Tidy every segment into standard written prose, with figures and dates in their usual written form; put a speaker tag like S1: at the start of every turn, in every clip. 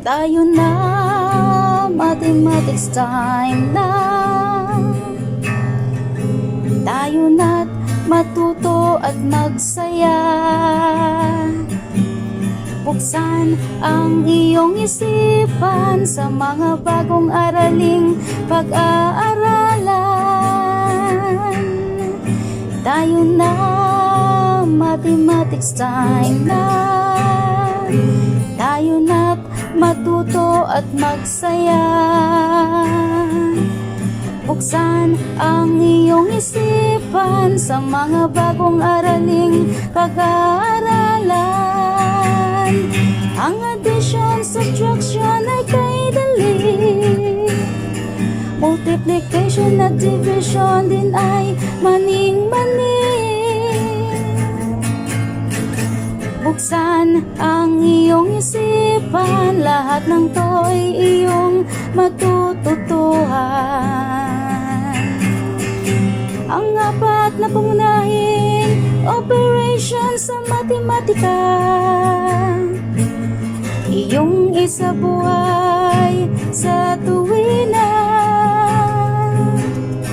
S1: Tayo na, mathematics time na. Tayo na't matuto at magsaya. Buksan ang iyong isipan sa mga bagong araling pag-aaralan. Tayo na, mathematics time na. Tayo na't matuto at magsaya. Buksan ang iyong isipan sa mga bagong araling pag-aaralan. Ang addition, subtraction ay kay dali. Multiplication at division din ay maning-mani. Buksan ang iyong isipan, lahat ng to'y iyong matututuhan. Ang apat na pangunahing operation sa matematika, iyong isabuhay sa tuwina,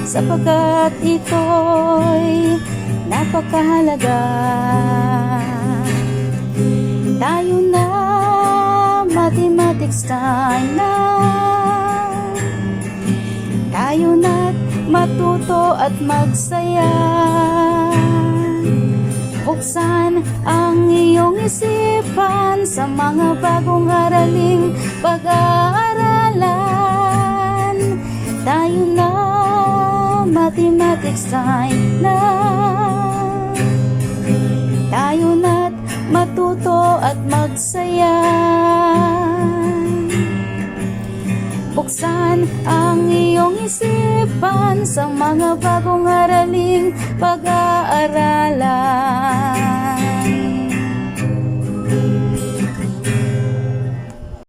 S1: sapagkat ito'y napakahalaga. Tayo na, mathematics time na. Tayo na't matuto at magsaya. Buksan ang iyong isipan sa mga bagong araling pag-aaralan. Tayo na, mathematics time na. Tayo na't matuto at magsaya. Buksan ang iyong isipan sa mga bagong araling pag-aaralan.